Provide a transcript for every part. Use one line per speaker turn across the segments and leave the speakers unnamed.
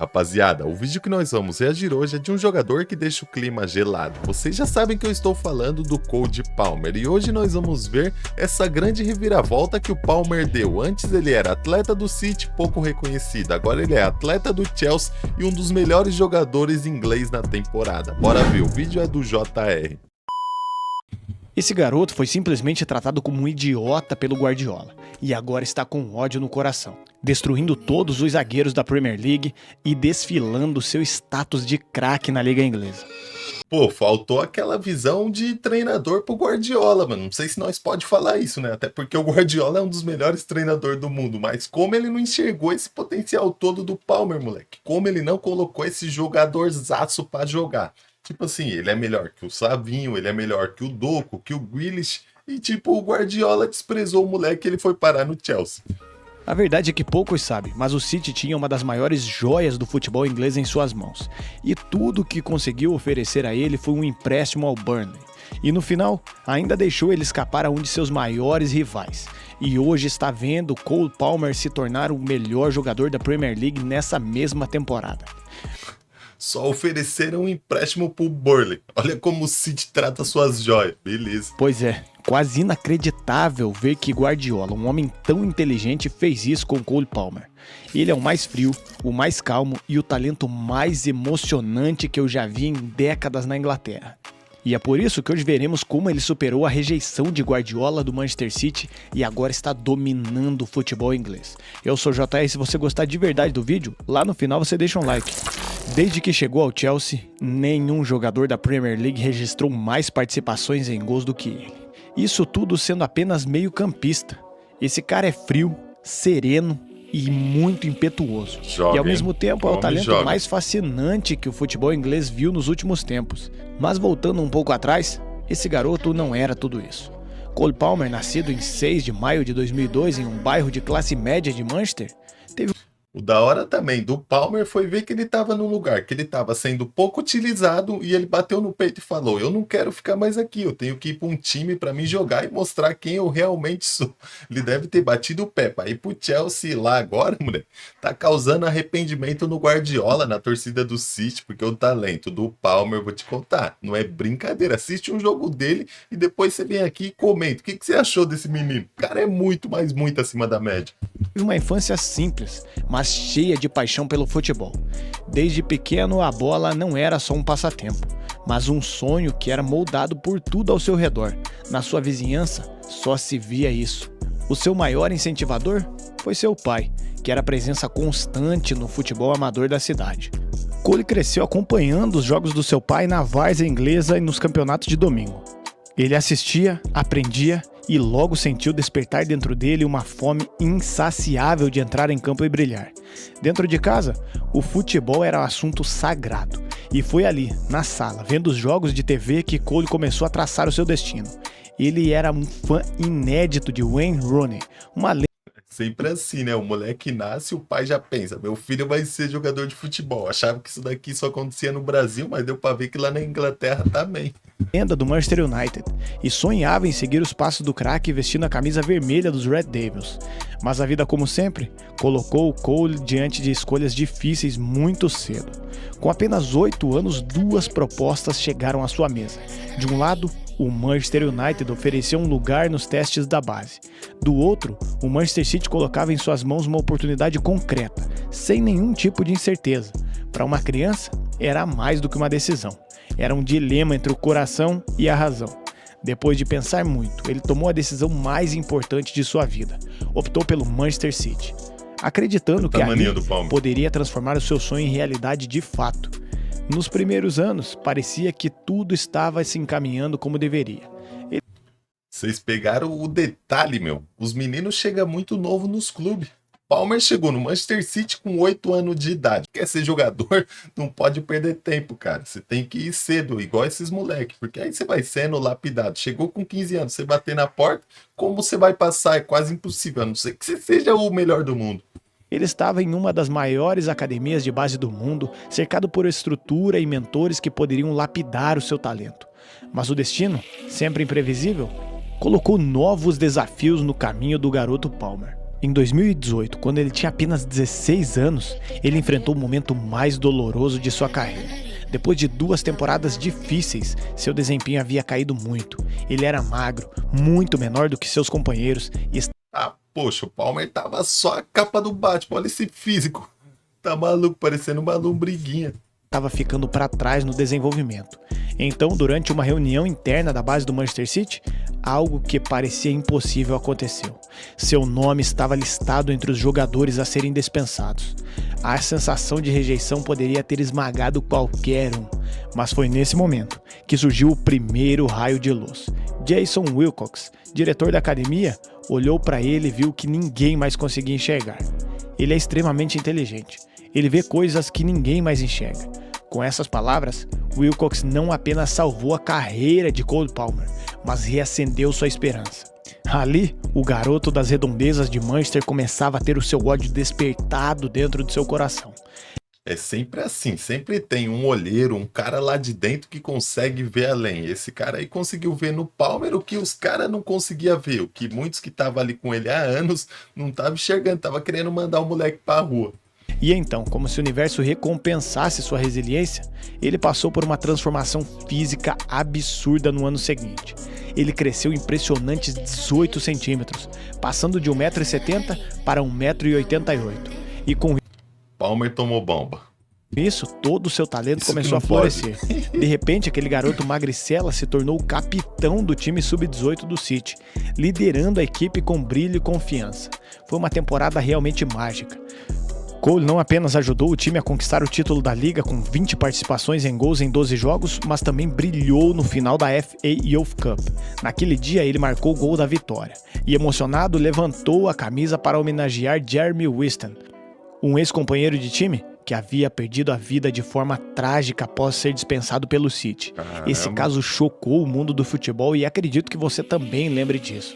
Rapaziada, o vídeo que nós vamos reagir hoje é de um jogador que deixa o clima gelado. Vocês já sabem que eu estou falando do Cole Palmer e hoje nós vamos ver essa grande reviravolta que o Palmer deu. Antes ele era atleta do City, pouco reconhecido, agora ele é atleta do Chelsea e um dos melhores jogadores inglês na temporada. Bora ver, o vídeo é do JR.
Esse garoto foi simplesmente tratado como um idiota pelo Guardiola e agora está com ódio no coração, destruindo todos os zagueiros da Premier League e desfilando seu status de craque na liga inglesa.
Pô, faltou aquela visão de treinador pro Guardiola, mano. Não sei se nós pode falar isso, né? Até porque o Guardiola é um dos melhores treinadores do mundo, mas como ele não enxergou esse potencial todo do Palmer, moleque? Como ele não colocou esse jogadorzaço pra jogar? Tipo assim, ele é melhor que o Savinho, ele é melhor que o Doku, que o Grealish. E tipo, o Guardiola desprezou o moleque e ele foi parar no Chelsea.
A verdade é que poucos sabem, mas o City tinha uma das maiores joias do futebol inglês em suas mãos. E tudo que conseguiu oferecer a ele foi um empréstimo ao Burnley. E no final, ainda deixou ele escapar a um de seus maiores rivais. E hoje está vendo Cole Palmer se tornar o melhor jogador da Premier League nessa mesma temporada.
Só ofereceram um empréstimo pro Burnley. Olha como o City trata suas joias. Beleza.
Pois é, quase inacreditável ver que Guardiola, um homem tão inteligente, fez isso com Cole Palmer. Ele é o mais frio, o mais calmo e o talento mais emocionante que eu já vi em décadas na Inglaterra. E é por isso que hoje veremos como ele superou a rejeição de Guardiola do Manchester City e agora está dominando o futebol inglês. Eu sou o JR, se você gostar de verdade do vídeo, lá no final você deixa um like. Desde que chegou ao Chelsea, nenhum jogador da Premier League registrou mais participações em gols do que ele. Isso tudo sendo apenas meio campista. Esse cara é frio, sereno e muito impetuoso. E ao mesmo tempo é o talento mais fascinante que o futebol inglês viu nos últimos tempos. Mas voltando um pouco atrás, esse garoto não era tudo isso. Cole Palmer, nascido em 6 de maio de 2002 em um bairro de classe média de Manchester, teve...
O da hora também do Palmer foi ver que ele estava num lugar que ele estava sendo pouco utilizado e ele bateu no peito e falou: eu não quero ficar mais aqui, eu tenho que ir para um time para me jogar e mostrar quem eu realmente sou. Ele deve ter batido o pé para ir pro Chelsea lá agora, moleque. Tá causando arrependimento no Guardiola, na torcida do City, porque o talento do Palmer, vou te contar, não é brincadeira. Assiste um jogo dele e depois você vem aqui e comenta. O que você achou desse menino? O cara é muito, mas muito acima da média.
Uma infância simples, mas cheia de paixão pelo futebol. Desde pequeno, a bola não era só um passatempo, mas um sonho que era moldado por tudo ao seu redor. Na sua vizinhança, só se via isso. O seu maior incentivador foi seu pai, que era presença constante no futebol amador da cidade. Cole cresceu acompanhando os jogos do seu pai na várzea inglesa e nos campeonatos de domingo. Ele assistia, aprendia e logo sentiu despertar dentro dele uma fome insaciável de entrar em campo e brilhar. Dentro de casa, o futebol era um assunto sagrado. E foi ali, na sala, vendo os jogos de TV, que Cole começou a traçar o seu destino. Ele era um fã inédito de Wayne Rooney, uma lenda.
Sempre assim, né? O moleque nasce e o pai já pensa: meu filho vai ser jogador de futebol. Achava que isso daqui só acontecia no Brasil, mas deu pra ver que lá na Inglaterra também.
Lenda do Manchester United e sonhava em seguir os passos do craque vestindo a camisa vermelha dos Red Devils. Mas a vida, como sempre, colocou o Cole diante de escolhas difíceis muito cedo. Com apenas 8 anos, 2 propostas chegaram à sua mesa. De um lado, o Manchester United ofereceu um lugar nos testes da base. Do outro, o Manchester City colocava em suas mãos uma oportunidade concreta, sem nenhum tipo de incerteza. Para uma criança, era mais do que uma decisão. Era um dilema entre o coração e a razão. Depois de pensar muito, ele tomou a decisão mais importante de sua vida. Optou pelo Manchester City, acreditando que ali poderia transformar o seu sonho em realidade de fato. Nos primeiros anos, parecia que tudo estava se encaminhando como deveria.
Vocês pegaram o detalhe, meu. Os meninos chegam muito novo nos clubes. Palmer chegou no Manchester City com 8 anos de idade. Quer ser jogador? Não pode perder tempo, cara. Você tem que ir cedo, igual esses moleques. Porque aí você vai sendo lapidado. Chegou com 15 anos, você bater na porta, como você vai passar? É quase impossível, a não ser que você seja o melhor do mundo.
Ele estava em uma das maiores academias de base do mundo, cercado por estrutura e mentores que poderiam lapidar o seu talento. Mas o destino, sempre imprevisível, colocou novos desafios no caminho do garoto Palmer. Em 2018, quando ele tinha apenas 16 anos, ele enfrentou o momento mais doloroso de sua carreira. Depois de 2 temporadas difíceis, seu desempenho havia caído muito. Ele era magro, muito menor do que seus companheiros e
Ah, poxa, o Palmer tava só a capa do Batman, olha esse físico. Tá maluco, parecendo uma lombriguinha.
estava ficando para trás no desenvolvimento. Então, durante uma reunião interna da base do Manchester City, algo que parecia impossível aconteceu. Seu nome estava listado entre os jogadores a serem dispensados. A sensação de rejeição poderia ter esmagado qualquer um, mas foi nesse momento que surgiu o primeiro raio de luz. Jason Wilcox, diretor da academia, olhou para ele e viu que ninguém mais conseguia enxergar. Ele é extremamente inteligente. Ele vê coisas que ninguém mais enxerga. Com essas palavras, Wilcox não apenas salvou a carreira de Cole Palmer, mas reacendeu sua esperança. Ali, o garoto das redondezas de Manchester começava a ter o seu ódio despertado dentro de seu coração.
É sempre assim, sempre tem um olheiro, um cara lá de dentro que consegue ver além. Esse cara aí conseguiu ver no Palmer o que os caras não conseguiam ver, o que muitos que estavam ali com ele há anos não estavam enxergando, estavam querendo mandar o moleque pra rua.
E então, como se o universo recompensasse sua resiliência, ele passou por uma transformação física absurda no ano seguinte. Ele cresceu impressionantes 18 centímetros, passando de 1,70 m para 1,88 m. E com
Palmer tomou bomba.
isso, todo o seu talento
Isso
começou a
que não pode.
florescer. De repente, aquele garoto magricela se tornou o capitão do time sub-18 do City, liderando a equipe com brilho e confiança. Foi uma temporada realmente mágica. Cole não apenas ajudou o time a conquistar o título da liga com 20 participações em gols em 12 jogos, mas também brilhou no final da FA Youth Cup. Naquele dia ele marcou o gol da vitória e, emocionado, levantou a camisa para homenagear Jeremy Weston, um ex-companheiro de time que havia perdido a vida de forma trágica após ser dispensado pelo City.
Caramba.
Esse caso chocou o mundo do futebol e acredito que você também lembre disso.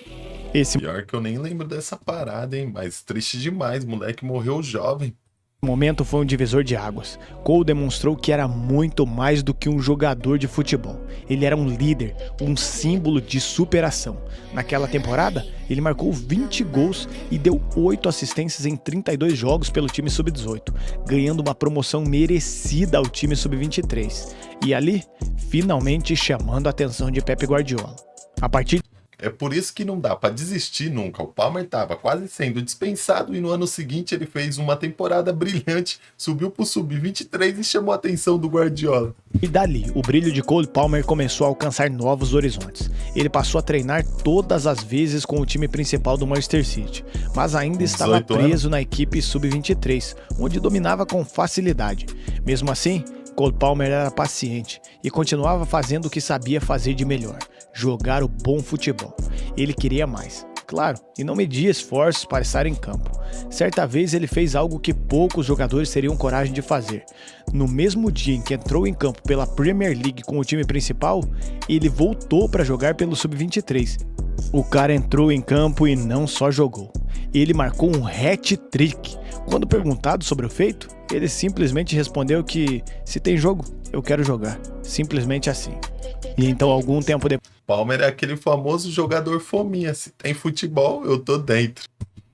Esse
Pior que eu nem lembro dessa parada, hein? Mas triste demais, moleque morreu jovem.
momento foi um divisor de águas. Cole demonstrou que era muito mais do que um jogador de futebol. Ele era um líder, um símbolo de superação. Naquela temporada, ele marcou 20 gols e deu 8 assistências em 32 jogos pelo time sub-18, ganhando uma promoção merecida ao time sub-23. E ali, finalmente chamando a atenção de Pep Guardiola. A partir
É por isso que não dá pra desistir nunca. O Palmer tava quase sendo dispensado e no ano seguinte ele fez uma temporada brilhante, subiu pro sub-23 e chamou a atenção do Guardiola.
E dali, o brilho de Cole Palmer começou a alcançar novos horizontes. Ele passou a treinar todas as vezes com o time principal do Manchester City, mas ainda estava
18 anos.
preso na equipe sub-23, onde dominava com facilidade. Mesmo assim, Cole Palmer era paciente e continuava fazendo o que sabia fazer de melhor: jogar o bom futebol. Ele queria mais, claro, e não media esforços para estar em campo. Certa vez ele fez algo que poucos jogadores teriam coragem de fazer. No mesmo dia em que entrou em campo pela Premier League com o time principal, ele voltou para jogar pelo Sub-23. O cara entrou em campo e não só jogou. Ele marcou um hat-trick. Quando perguntado sobre o feito, ele simplesmente respondeu que, se tem jogo, eu quero jogar. Simplesmente assim. E então, algum tempo
Palmer é aquele famoso jogador fominha. Se tem futebol, eu tô dentro.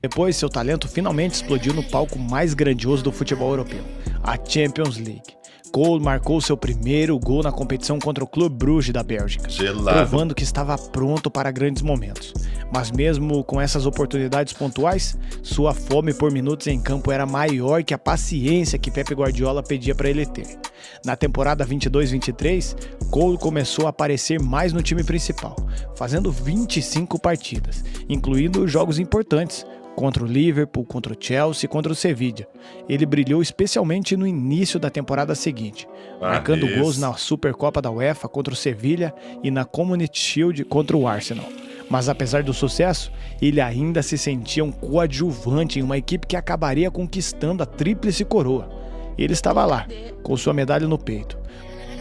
depois, seu talento finalmente explodiu no palco mais grandioso do futebol europeu, a Champions League. Cole marcou seu primeiro gol na competição contra o Clube Bruges da Bélgica,
Gelado.
provando que estava pronto para grandes momentos. Mas mesmo com essas oportunidades pontuais, sua fome por minutos em campo era maior que a paciência que Pep Guardiola pedia para ele ter. Na temporada 22-23, Cole começou a aparecer mais no time principal, fazendo 25 partidas, incluindo jogos importantes, contra o Liverpool, contra o Chelsea e contra o Sevilla. Ele brilhou especialmente no início da temporada seguinte, marcando
isso.
gols na Supercopa da UEFA contra o Sevilla e na Community Shield contra o Arsenal. Mas apesar do sucesso, ele ainda se sentia um coadjuvante em uma equipe que acabaria conquistando a tríplice coroa. Ele estava lá, com sua medalha no peito,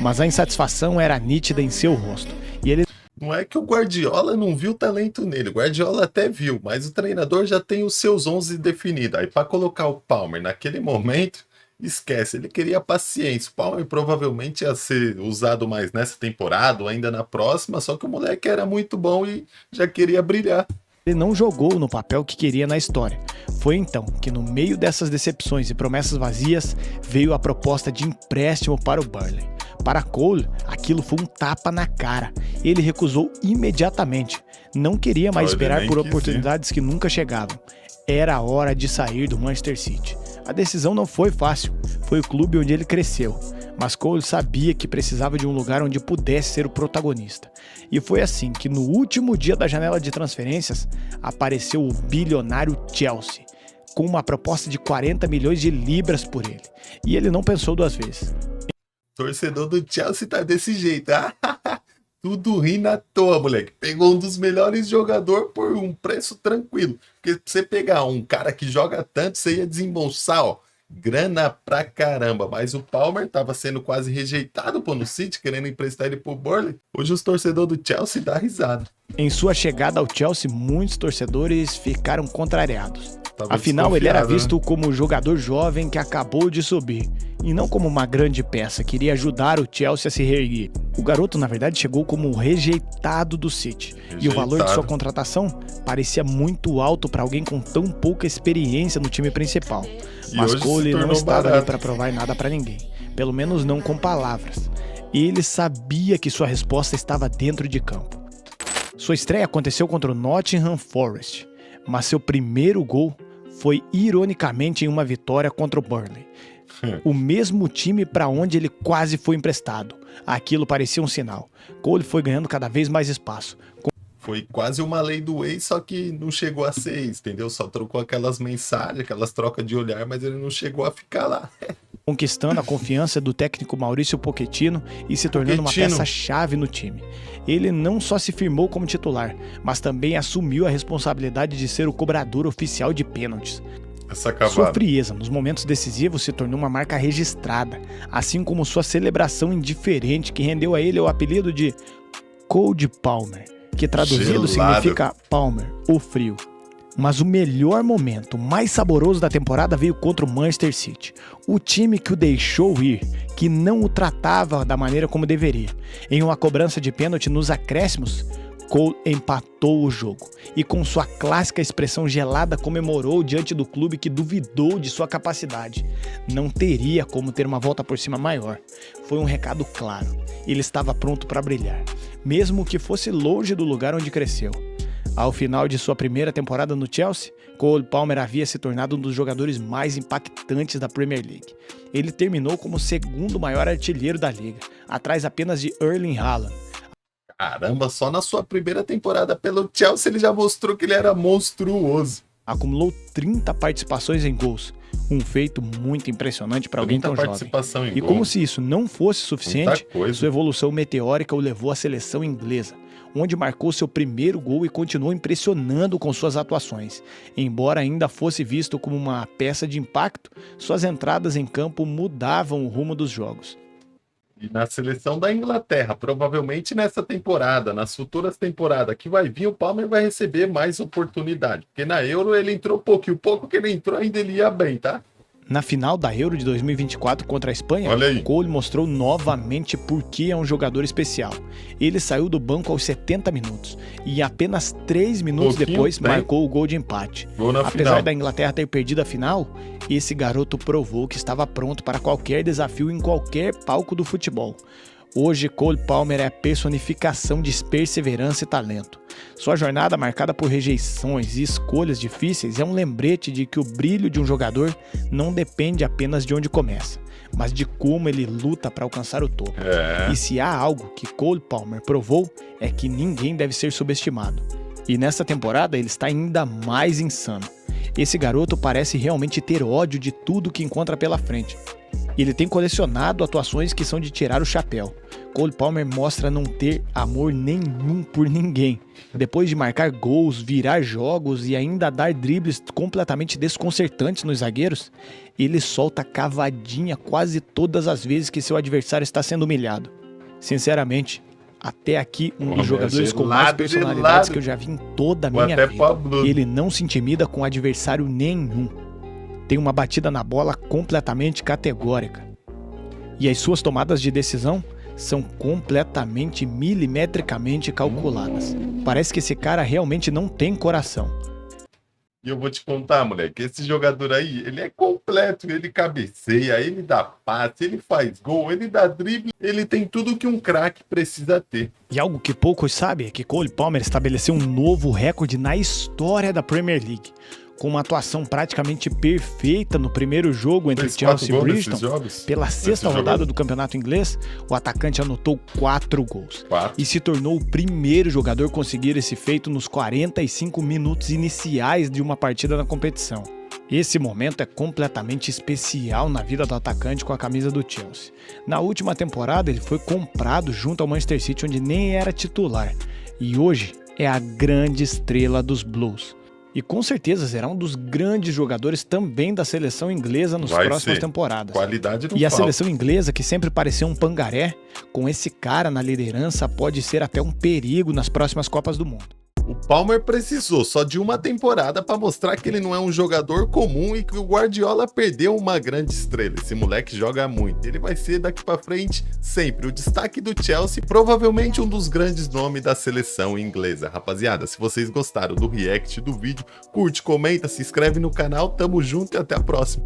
mas a insatisfação era nítida em seu rosto, e ele
Não é que o Guardiola não viu talento nele. O Guardiola até viu, mas o treinador já tem os seus 11 definidos. Aí pra colocar o Palmer naquele momento, esquece. Ele queria paciência. O Palmer provavelmente ia ser usado mais nessa temporada ou ainda na próxima, só que o moleque era muito bom e já queria brilhar.
Ele não jogou no papel que queria na história. Foi então que, no meio dessas decepções e promessas vazias, veio a proposta de empréstimo para o Burnley. Para Cole, aquilo foi um tapa na cara. Ele recusou imediatamente. Não queria mais esperar por oportunidades que nunca chegavam. Era a hora de sair do Manchester City. A decisão não foi fácil. Foi o clube onde ele cresceu. Mas Cole sabia que precisava de um lugar onde pudesse ser o protagonista. E foi assim que, no último dia da janela de transferências, apareceu o bilionário Chelsea, com uma proposta de 40 milhões de libras por ele. E ele não pensou duas vezes.
Torcedor do Chelsea tá desse jeito. Tudo rindo à toa, moleque. Pegou um dos melhores jogadores por um preço tranquilo. Porque pra você pegar um cara que joga tanto, você ia desembolsar, ó, grana pra caramba. Mas o Palmer tava sendo quase rejeitado no City, querendo emprestar ele pro Burnley. Hoje os torcedores do Chelsea dão risada.
Em sua chegada ao Chelsea, muitos torcedores ficaram contrariados.
Tava
Afinal, ele era visto,
né,
como um jogador jovem que acabou de subir, e não como uma grande peça que iria ajudar o Chelsea a se reerguer. O garoto, na verdade, chegou como rejeitado do City, e o valor de sua contratação parecia muito alto para alguém com tão pouca experiência no time principal. Mas Cole não estava ali para provar nada para ninguém, pelo menos não com palavras. Ele sabia que sua resposta estava dentro de campo. Sua estreia aconteceu contra o Nottingham Forest, mas seu primeiro gol foi ironicamente em uma vitória contra o Burnley. O mesmo time para onde ele quase foi emprestado. Aquilo parecia um sinal. Cole foi ganhando cada vez mais espaço.
Foi quase uma lei do ex, só que não chegou a ser ex, entendeu? Só trocou aquelas mensagens, aquelas trocas de olhar, mas ele não chegou a ficar lá.
Conquistando a confiança do técnico Maurício Pochettino e se tornando uma peça-chave no time. Ele não só se firmou como titular, mas também assumiu a responsabilidade de ser o cobrador oficial de pênaltis. Sua frieza nos momentos decisivos se tornou uma marca registrada, assim como sua celebração indiferente que rendeu a ele o apelido de Cold Palmer, que traduzido significa Palmer, o frio. Mas o melhor momento, mais saboroso da temporada veio contra o Manchester City. O time que o deixou ir, que não o tratava da maneira como deveria. Em uma cobrança de pênalti nos acréscimos, Cole empatou o jogo e com sua clássica expressão gelada comemorou diante do clube que duvidou de sua capacidade. Não teria como ter uma volta por cima maior. Foi um recado claro. Ele estava pronto para brilhar, mesmo que fosse longe do lugar onde cresceu. Ao final de sua primeira temporada no Chelsea, Cole Palmer havia se tornado um dos jogadores mais impactantes da Premier League. Ele terminou como o segundo maior artilheiro da liga, atrás apenas de Erling Haaland.
Caramba, só na sua primeira temporada pelo Chelsea ele já mostrou que ele era monstruoso.
Acumulou 30 participações em gols, um feito muito impressionante para alguém tão jovem. E como se isso não fosse suficiente, sua evolução meteórica o levou à seleção inglesa, onde marcou seu primeiro gol e continuou impressionando com suas atuações. Embora ainda fosse visto como uma peça de impacto, suas entradas em campo mudavam o rumo dos jogos.
E na seleção da Inglaterra, provavelmente nessa temporada, nas futuras temporadas que vai vir, o Palmer vai receber mais oportunidade. Porque na Euro ele entrou pouco, e o pouco que ele entrou ainda ele ia bem, tá?
Na final da Euro de 2024 contra a Espanha, Cole mostrou novamente por que é um jogador especial. Ele saiu do banco aos 70 minutos e em apenas 3 minutos depois marcou o gol de empate. Apesar da Inglaterra ter perdido a final, esse garoto provou que estava pronto para qualquer desafio em qualquer palco do futebol. Hoje, Cole Palmer é a personificação de perseverança e talento. Sua jornada, marcada por rejeições e escolhas difíceis, é um lembrete de que o brilho de um jogador não depende apenas de onde começa, mas de como ele luta para alcançar o topo. E se há algo que Cole Palmer provou, é que ninguém deve ser subestimado. E nessa temporada ele está ainda mais insano. Esse garoto parece realmente ter ódio de tudo que encontra pela frente. Ele tem colecionado atuações que são de tirar o chapéu. Cole Palmer mostra não ter amor nenhum por ninguém. Depois de marcar gols, virar jogos e ainda dar dribles completamente desconcertantes nos zagueiros, ele solta cavadinha quase todas as vezes que seu adversário está sendo humilhado. Sinceramente, até aqui um dos jogadores com mais personalidades que eu já vi em toda a minha vida. E ele não se intimida com adversário nenhum. Tem uma batida na bola completamente categórica. E as suas tomadas de decisão são completamente milimetricamente calculadas. Parece que esse cara realmente não tem coração.
E eu vou te contar, moleque, esse jogador aí, ele é completo, ele cabeceia, ele dá passe, ele faz gol, ele dá drible, ele tem tudo que um craque precisa ter.
E algo que poucos sabem é que Cole Palmer estabeleceu um novo recorde na história da Premier League. Com uma atuação praticamente perfeita no primeiro jogo entre
Fez
Chelsea e
4 gols nesses
Bristol,
jogos?
pela sexta
Nesse
rodada
jogo?
do campeonato inglês, o atacante anotou 4 gols.
4.
E se tornou o primeiro jogador a conseguir esse feito nos 45 minutos iniciais de uma partida na competição. Esse momento é completamente especial na vida do atacante com a camisa do Chelsea. Na última temporada ele foi comprado junto ao Manchester City, onde nem era titular, e hoje é a grande estrela dos Blues. E com certeza será um dos grandes jogadores também da seleção inglesa nas próximas temporadas.
Qualidade não
E a
falta.
seleção inglesa, que sempre pareceu um pangaré, com esse cara na liderança pode ser até um perigo nas próximas Copas do Mundo.
O Palmer precisou só de uma temporada para mostrar que ele não é um jogador comum e que o Guardiola perdeu uma grande estrela. Esse moleque joga muito. Ele vai ser daqui para frente sempre o destaque do Chelsea, provavelmente um dos grandes nomes da seleção inglesa. Rapaziada, se vocês gostaram do react do vídeo, curte, comenta, se inscreve no canal, tamo junto e até a próxima.